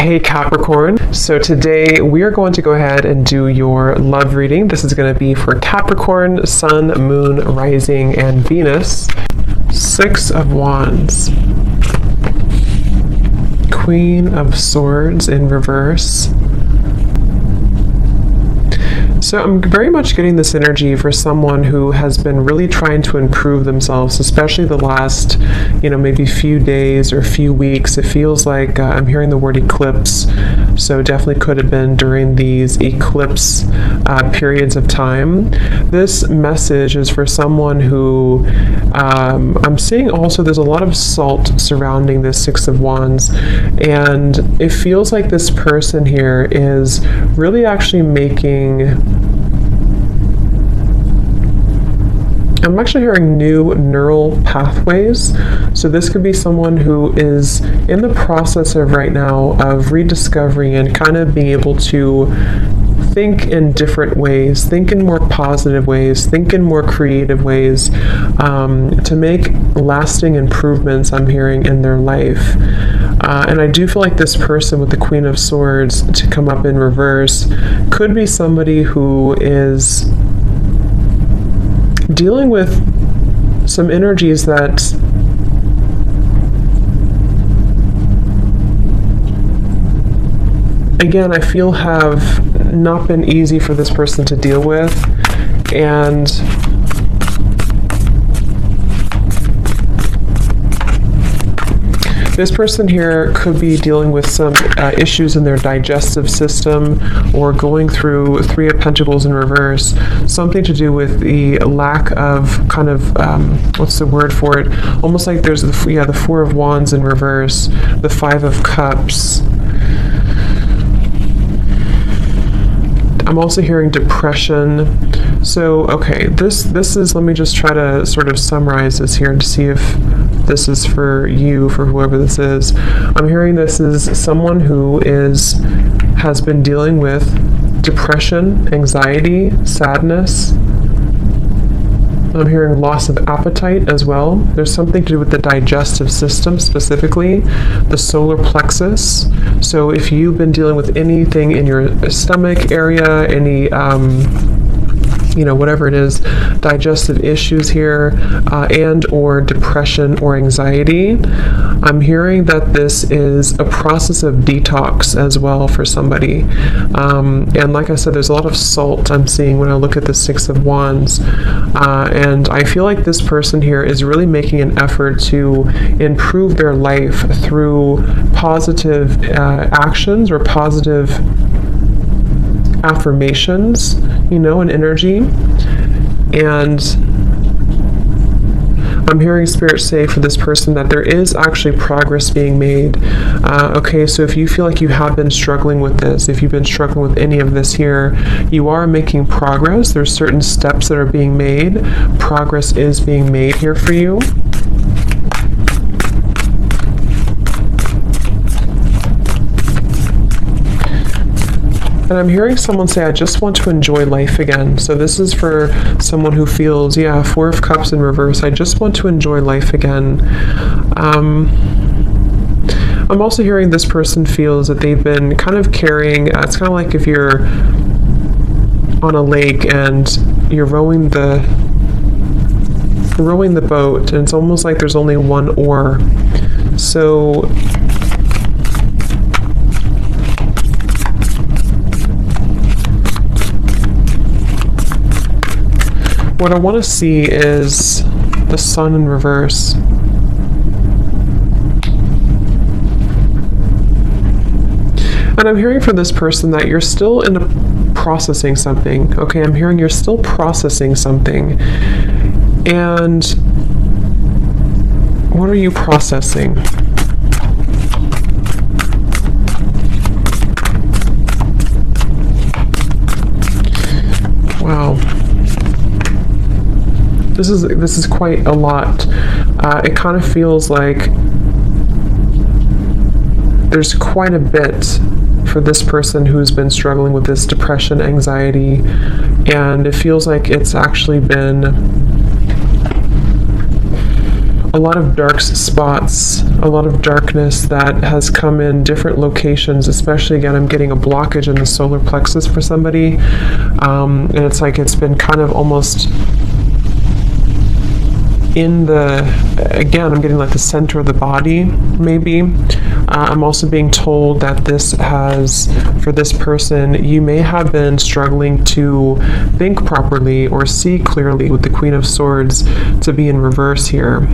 Hey Capricorn, so today we are going to go ahead and do your love reading. This is going to be for Capricorn, Sun, Moon, Rising, and Venus. Six of Wands, Queen of Swords in reverse. So I'm very much getting this energy for someone who has been really trying to improve themselves, especially the last, maybe few days or few weeks. It feels like I'm hearing the word eclipse. So definitely could have been during these eclipse periods of time. This message is for someone who I'm seeing also there's a lot of salt surrounding this Six of Wands, and it feels like this person here is really actually I'm actually hearing new neural pathways. So this could be someone who is in the process of right now of rediscovering and kind of being able to think in different ways, think in more positive ways, think in more creative ways, to make lasting improvements, I'm hearing, in their life. And I do feel like this person with the Queen of Swords to come up in reverse could be somebody who is dealing with some energies that again I feel have not been easy for this person to deal with, and this person here could be dealing with some issues in their digestive system, or going through Three of Pentacles in reverse, something to do with the lack of kind of, what's the word for it? Almost like there's the Four of Wands in reverse, the Five of Cups. I'm also hearing depression. So, okay, this is, let me just try to sort of summarize this here to see if this is for you, for whoever this is. I'm hearing this is someone who has been dealing with depression, anxiety, sadness. I'm hearing loss of appetite as well. There's something to do with the digestive system, specifically the solar plexus. So if you've been dealing with anything in your stomach area, any whatever it is, digestive issues here, and or depression or anxiety, I'm hearing that this is a process of detox as well for somebody. And like I said, there's a lot of salt I'm seeing when I look at the Six of Wands. And I feel like this person here is really making an effort to improve their life through positive actions or positive affirmations, and energy. And I'm hearing Spirit say for this person that there is actually progress being made. Okay, so if you feel like you have been struggling with this, if you've been struggling with any of this here, you are making progress. There's certain steps that are being made. Progress is being made here for you. And I'm hearing someone say, I just want to enjoy life again. So this is for someone who feels, Four of Cups in reverse, I just want to enjoy life again. I'm also hearing this person feels that they've been kind of carrying, it's kind of like if you're on a lake and you're rowing the boat, and it's almost like there's only one oar. So what I want to see is the Sun in reverse. And I'm hearing from this person that you're still processing something. Okay, I'm hearing you're still processing something. And what are you processing? Wow. This is quite a lot. It kind of feels like there's quite a bit for this person who's been struggling with this depression, anxiety, and it feels like it's actually been a lot of dark spots, a lot of darkness that has come in different locations, especially again, I'm getting a blockage in the solar plexus for somebody. And it's like it's been kind of almost in the, again, I'm getting like the center of the body, maybe. I'm also being told that this has, for this person, you may have been struggling to think properly or see clearly with the Queen of Swords to be in reverse here.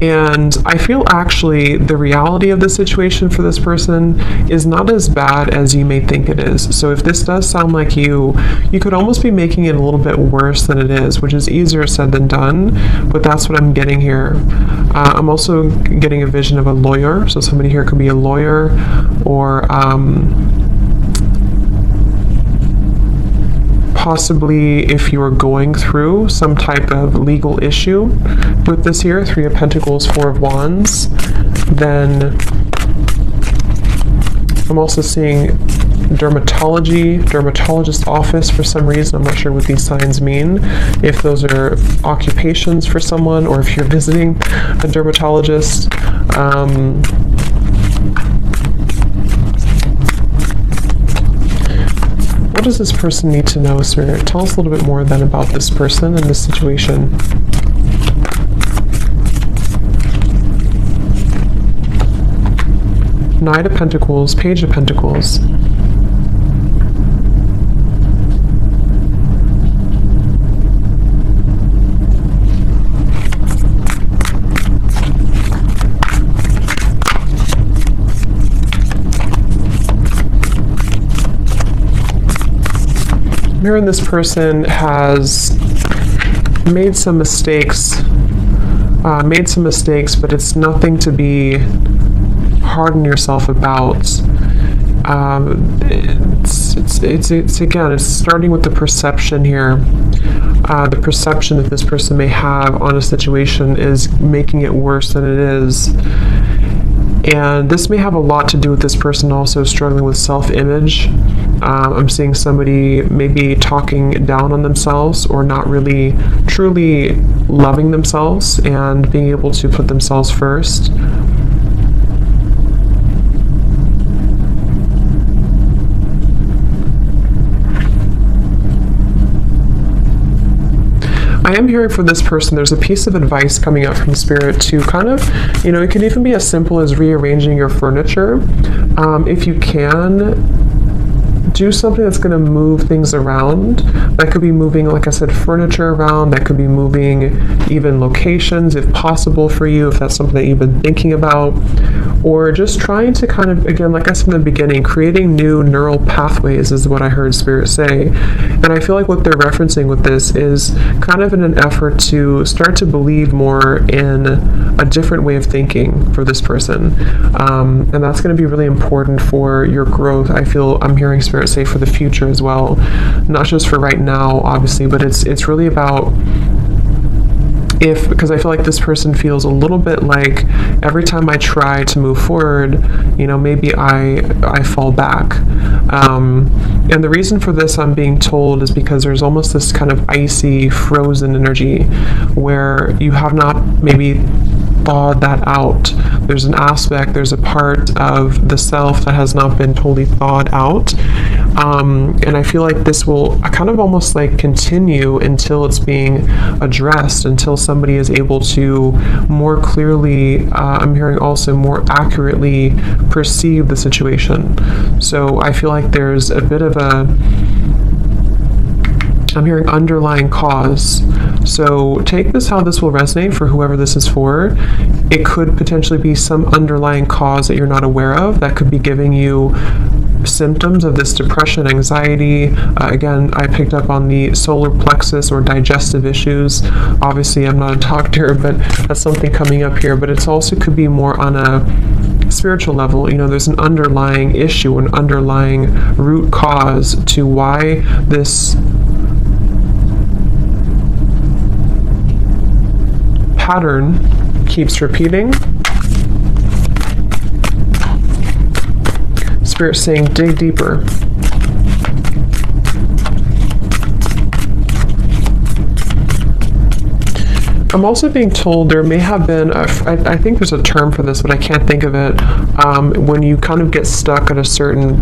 And I feel actually the reality of the situation for this person is not as bad as you may think it is. So if this does sound like you could almost be making it a little bit worse than it is, which is easier said than done, but that's what I'm getting here. I'm also getting a vision of a lawyer. So somebody here could be a lawyer, or possibly if you are going through some type of legal issue with this here, 3 of Pentacles, 4 of Wands, then I'm also seeing dermatologist office for some reason. I'm not sure what these signs mean, if those are occupations for someone or if you're visiting a dermatologist. What does this person need to know, Spirit? Tell us a little bit more then about this person and this situation. Knight of Pentacles, Page of Pentacles. I'm hearing this person has made some mistakes, but it's nothing to be hard on yourself about. It's again, it's starting with the perception here. The perception that this person may have on a situation is making it worse than it is. And this may have a lot to do with this person also struggling with self-image. I'm seeing somebody maybe talking down on themselves or not really truly loving themselves and being able to put themselves first. I am hearing from this person, there's a piece of advice coming up from Spirit to kind of, it can even be as simple as rearranging your furniture. If you can, do something that's going to move things around. That could be moving, like I said, furniture around. That could be moving even locations, if possible for you, if that's something that you've been thinking about. Or just trying to kind of, again, like I said in the beginning, creating new neural pathways is what I heard Spirit say. And I feel like what they're referencing with this is kind of in an effort to start to believe more in a different way of thinking for this person. And that's going to be really important for your growth. I'm hearing Spirit say for the future as well. Not just for right now, obviously, but it's really about because I feel like this person feels a little bit like every time I try to move forward, maybe I fall back. And the reason for this, I'm being told, is because there's almost this kind of icy, frozen energy where you have not maybe thawed that out. There's an aspect, there's a part of the self that has not been totally thawed out. And I feel like this will kind of almost like continue until it's being addressed, until somebody is able to more clearly, I'm hearing also more accurately perceive the situation. So I feel like there's a bit of I'm hearing underlying cause. So take this how this will resonate for whoever this is for. It could potentially be some underlying cause that you're not aware of that could be giving you symptoms of this depression, anxiety. Again, I picked up on the solar plexus or digestive issues. Obviously, I'm not a doctor, but that's something coming up here. But it also could be more on a spiritual level. There's an underlying issue, an underlying root cause to why this pattern keeps repeating. Spirit saying, dig deeper. I'm also being told there may have been, I think there's a term for this, but I can't think of it, when you kind of get stuck at a certain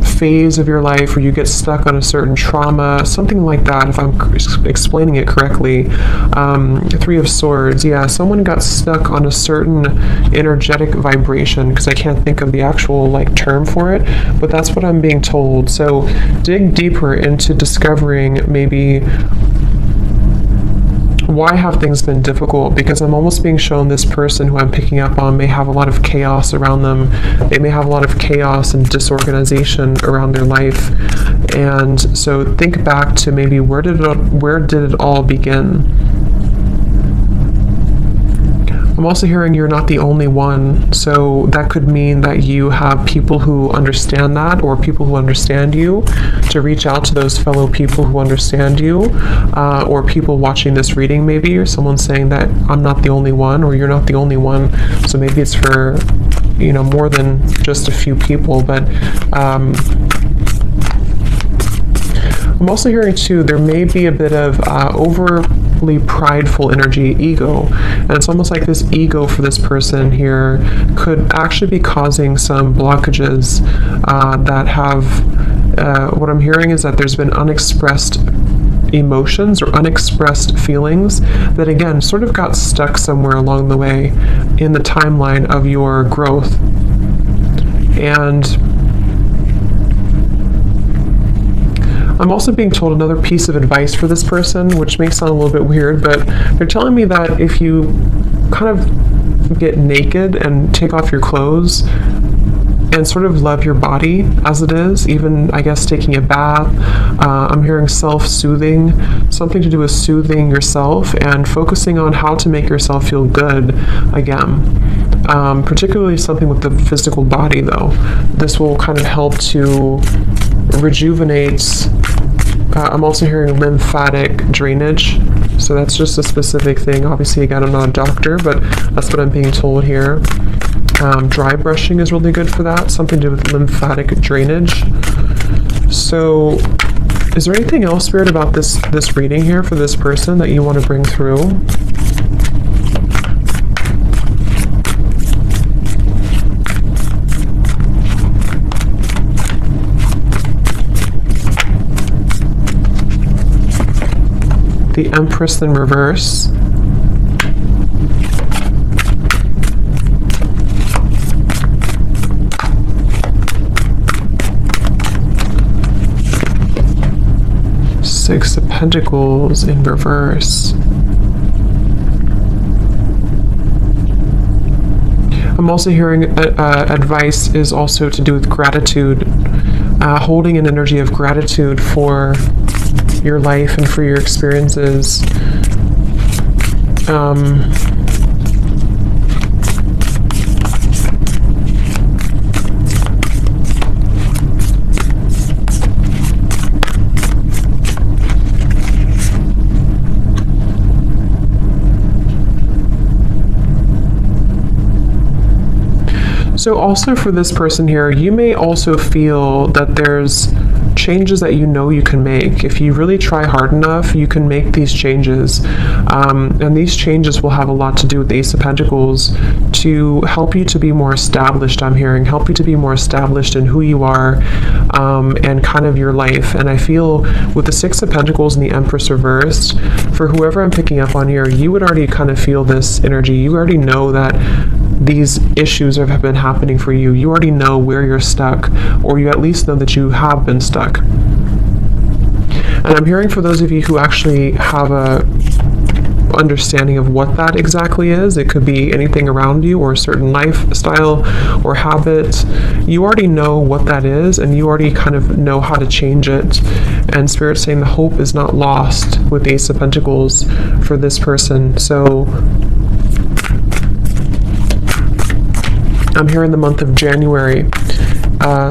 phase of your life, or you get stuck on a certain trauma, something like that, if I'm explaining it correctly. Three of Swords, yeah, someone got stuck on a certain energetic vibration, because I can't think of the actual term for it, but that's what I'm being told. So dig deeper into discovering maybe why have things been difficult, because I'm almost being shown this person who I'm picking up on may have a lot of chaos around them. They may have a lot of chaos and disorganization around their life. And so think back to maybe where did it all begin? I'm also hearing you're not the only one, so that could mean that you have people who understand that, or people who understand you, to reach out to those fellow people who understand you, or people watching this reading maybe, or someone saying that I'm not the only one, or you're not the only one, so maybe it's for, more than just a few people, but I'm also hearing too, there may be a bit of overly prideful energy, ego, and it's almost like this ego for this person here could actually be causing some blockages that have, what I'm hearing is that there's been unexpressed emotions or unexpressed feelings that, again, sort of got stuck somewhere along the way in the timeline of your growth. And I'm also being told another piece of advice for this person, which may sound a little bit weird, but they're telling me that if you kind of get naked and take off your clothes and sort of love your body as it is, even, I guess, taking a bath, I'm hearing self-soothing, something to do with soothing yourself and focusing on how to make yourself feel good again. Particularly something with the physical body, though. This will kind of help to rejuvenate. I'm also hearing lymphatic drainage, so that's just a specific thing. Obviously, again, I'm not a doctor, but that's what I'm being told here. Dry brushing is really good for that, something to do with lymphatic drainage. So is there anything else, Spirit, about this reading here for this person that you want to bring through? The Empress in reverse. Six of Pentacles in reverse. I'm also hearing advice is also to do with gratitude, holding an energy of gratitude for your life and for your experiences. So also for this person here, you may also feel that there's changes that you can make. If you really try hard enough, you can make these changes. And these changes will have a lot to do with the Ace of Pentacles to help you to be more established, I'm hearing, help you to be more established in who you are and kind of your life. And I feel with the Six of Pentacles and the Empress reversed, for whoever I'm picking up on here, you would already kind of feel this energy. You already know that these issues have been happening for you. You already know where you're stuck, or you at least know that you have been stuck. And I'm hearing for those of you who actually have a understanding of what that exactly is, it could be anything around you or a certain lifestyle or habit. You already know what that is, and you already kind of know how to change it. And Spirit's saying the hope is not lost with the Ace of Pentacles for this person. So I'm here in the month of January.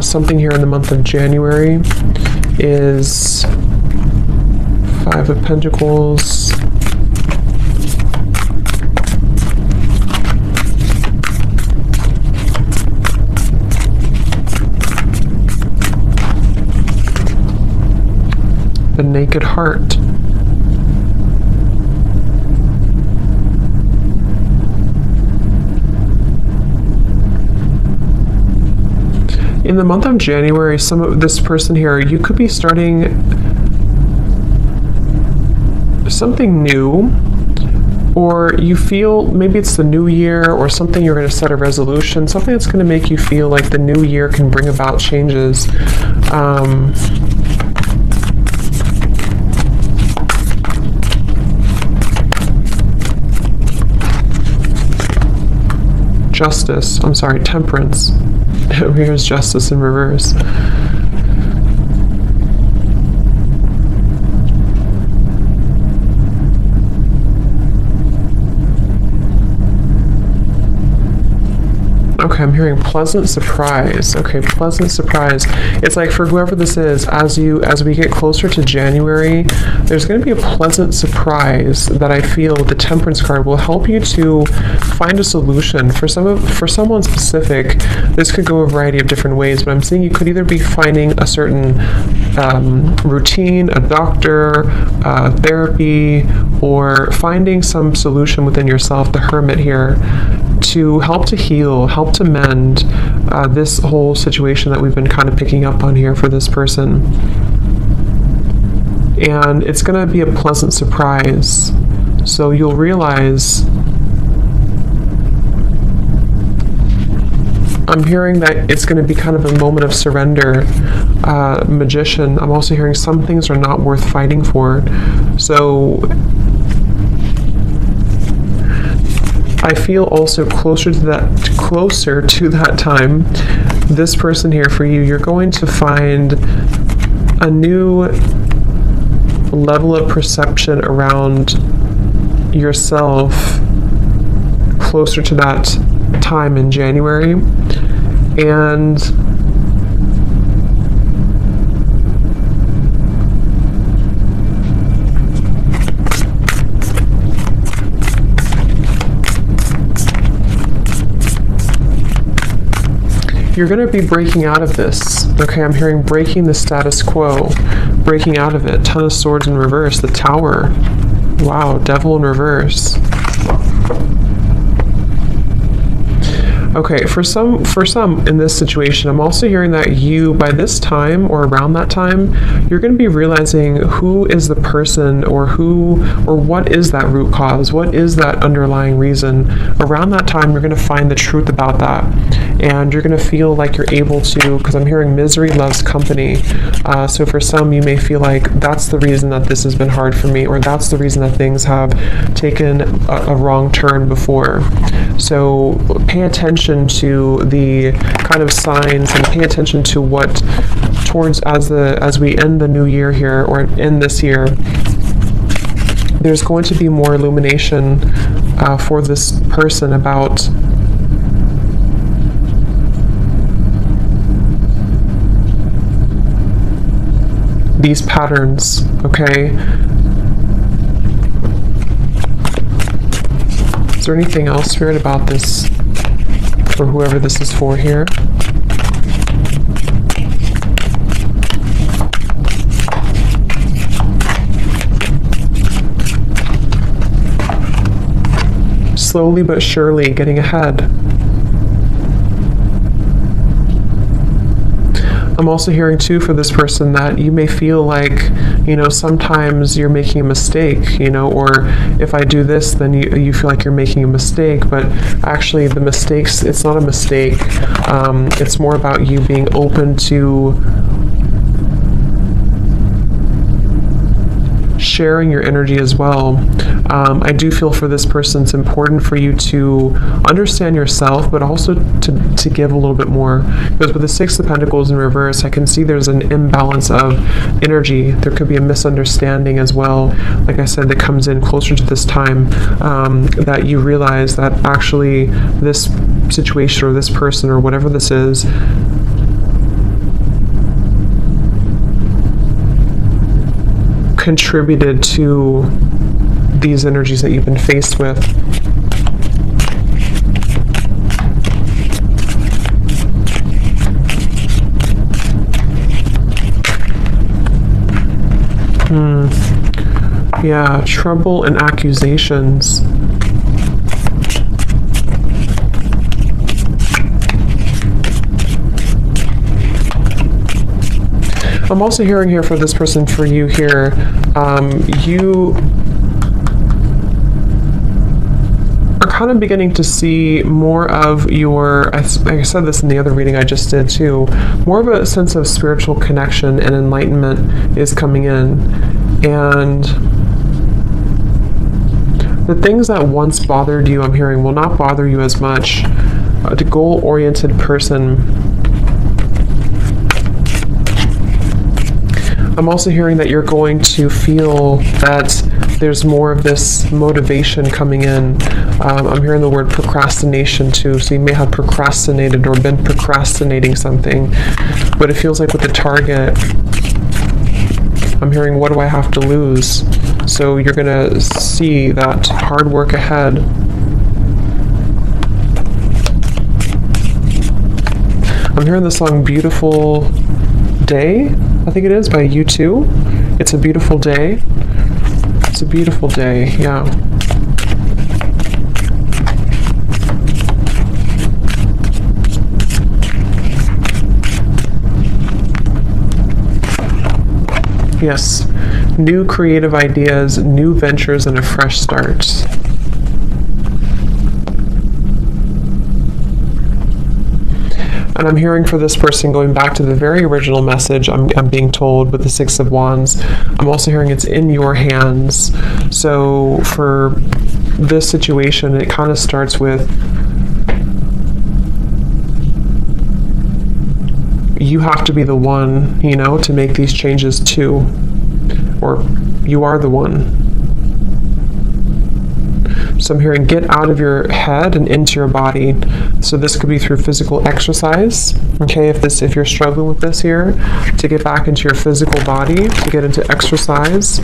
Something here in the month of January is Five of Pentacles, the Naked Heart. in the month of January, some of this person here, you could be starting something new, or you feel maybe it's the new year or something, you're going to set a resolution, something that's going to make you feel like the new year can bring about changes. Justice, I'm sorry, temperance. Here's justice in reverse. Okay, I'm hearing pleasant surprise. Okay, pleasant surprise. It's like for whoever this is, as we get closer to January, there's going to be a pleasant surprise that I feel the Temperance card will help you to find a solution. For someone specific, this could go a variety of different ways, but I'm seeing you could either be finding a certain routine, a doctor, therapy, or finding some solution within yourself, the Hermit here, to help to heal, help to mend this whole situation that we've been kind of picking up on here for this person. And it's going to be a pleasant surprise. So you'll realize, I'm hearing that it's going to be kind of a moment of surrender. Magician, I'm also hearing some things are not worth fighting for. So I feel also closer to that time, this person here for you, you're going to find a new level of perception around yourself closer to that time in January. And you're going to be breaking out of this. Okay, I'm hearing breaking the status quo, breaking out of it. Ten of Swords in reverse, the Tower. Wow, Devil in reverse. Okay, for some in this situation, I'm also hearing that you, by this time or around that time, you're going to be realizing who is the person, or what is that root cause, what is that underlying reason. Around that time, you're going to find the truth about that, and you're going to feel like you're able to, because I'm hearing misery loves company. So for some, you may feel like that's the reason that this has been hard for me, or that's the reason that things have taken a wrong turn before. So pay attention to the kind of signs, and pay attention to what as we end the new year here, or end this year, there's going to be more illumination for this person about these patterns, okay? Is there anything else, Spirit, about this for whoever this is for here? Slowly but surely getting ahead. I'm also hearing too for this person that you may feel like, sometimes you're making a mistake, or if I do this, then you feel like you're making a mistake, but actually the mistakes, it's not a mistake. It's more about you being open to sharing your energy as well. I do feel for this person it's important for you to understand yourself, but also to give a little bit more. Because with the Six of Pentacles in reverse, I can see there's an imbalance of energy. There could be a misunderstanding as well, like I said, that comes in closer to this time, that you realize that actually this situation or this person or whatever this is contributed to these energies that you've been faced with. Yeah, trouble and accusations. I'm also hearing here for this person, for you here, you are kind of beginning to see more of your, I said this in the other reading I just did too, more of a sense of spiritual connection and enlightenment is coming in. And the things that once bothered you, I'm hearing, will not bother you as much. A goal-oriented person. I'm also hearing that you're going to feel that there's more of this motivation coming in. I'm hearing the word procrastination too, so you may have procrastinated or been procrastinating something, but it feels like with the Target, I'm hearing, what do I have to lose? So you're going to see that hard work ahead. I'm hearing the song Beautiful Day, I think it is, by U2. It's a beautiful day. It's a beautiful day, yeah. Yes, new creative ideas, new ventures, and a fresh start. And I'm hearing for this person, going back to the very original message, I'm being told with the Six of Wands, I'm also hearing it's in your hands. So for this situation, it kind of starts with you have to be the one, you know, to make these changes too. Or you are the one. So I'm hearing get out of your head and into your body. So this could be through physical exercise. Okay, if you're struggling with this here, to get back into your physical body, to get into exercise,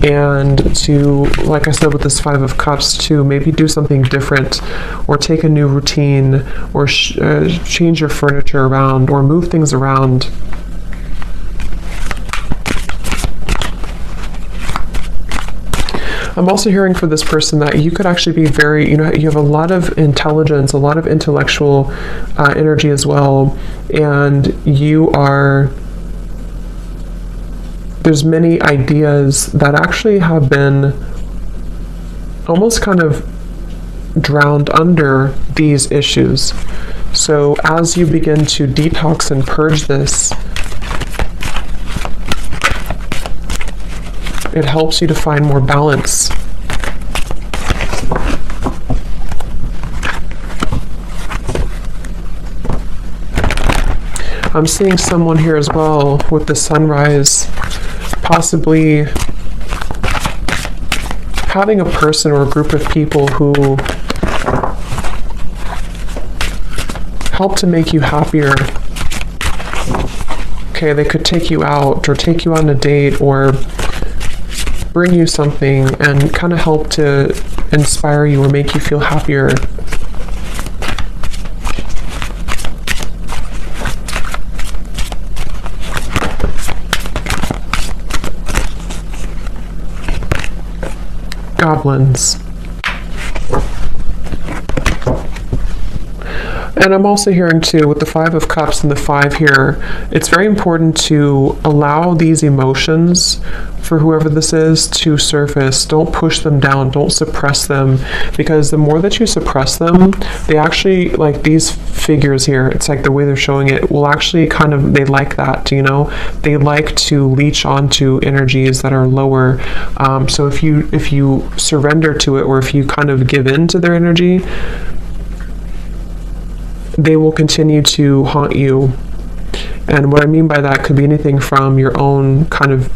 and to, like I said with this Five of Cups, to maybe do something different, or take a new routine, or change your furniture around, or move things around. I'm also hearing for this person that you could actually be very, you have a lot of intelligence, a lot of intellectual energy as well, and there's many ideas that actually have been almost kind of drowned under these issues. So as you begin to detox and purge this, it helps you to find more balance. I'm seeing someone here as well with the sunrise, possibly having a person or a group of people who help to make you happier. Okay, they could take you out or take you on a date or bring you something and kind of help to inspire you or make you feel happier. Goblins. And I'm also hearing too, with the Five of Cups and the 5 here, it's very important to allow these emotions, for whoever this is, to surface. Don't push them down, don't suppress them, because the more that you suppress them, they actually, like these figures here, it's like the way they're showing it, will actually kind of, they like that, they like to leech onto energies that are lower. So if you surrender to it, or if you kind of give in to their energy, they will continue to haunt you. And what I mean by that could be anything from your own kind of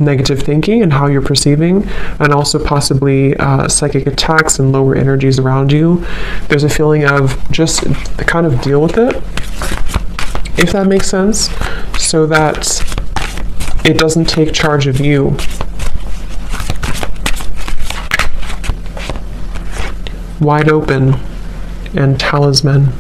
negative thinking and how you're perceiving, and also possibly psychic attacks and lower energies around you. There's a feeling of just kind of deal with it, if that makes sense, so that it doesn't take charge of you. Wide open and talisman.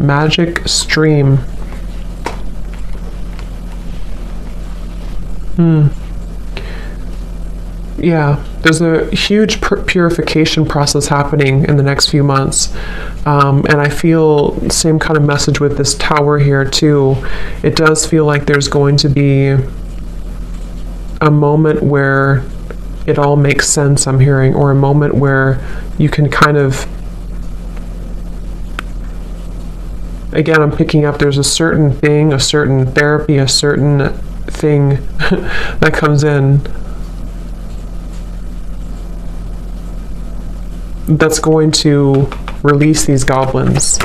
magic stream. Yeah, there's a huge purification process happening in the next few months. And I feel same kind of message with this tower here too. It does feel like there's going to be a moment where it all makes sense, I'm hearing, or a moment where you can kind of, again, I'm picking up there's a certain thing, a certain therapy, a certain thing that comes in that's going to release these goblins.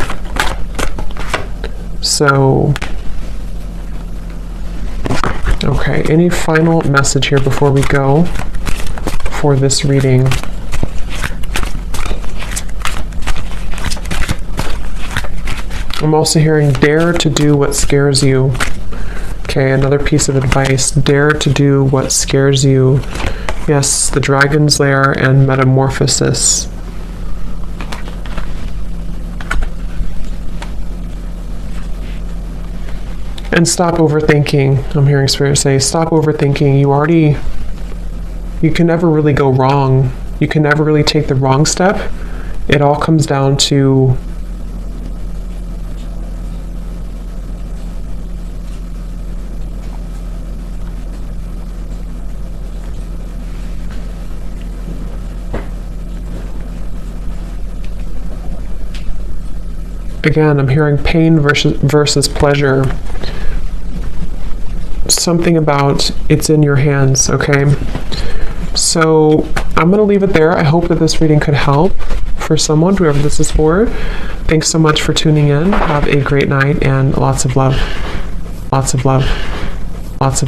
So, okay, any final message here before we go for this reading? I'm also hearing dare to do what scares you. Okay, another piece of advice. Dare to do what scares you. Yes, the Dragon's Lair and Metamorphosis. And stop overthinking. I'm hearing Spirit say, stop overthinking. You can never really go wrong. You can never really take the wrong step. It all comes down to again, I'm hearing pain versus pleasure. Something about it's in your hands, okay? So I'm going to leave it there. I hope that this reading could help for someone, whoever this is for. Thanks so much for tuning in. Have a great night and lots of love. Lots of love. Lots of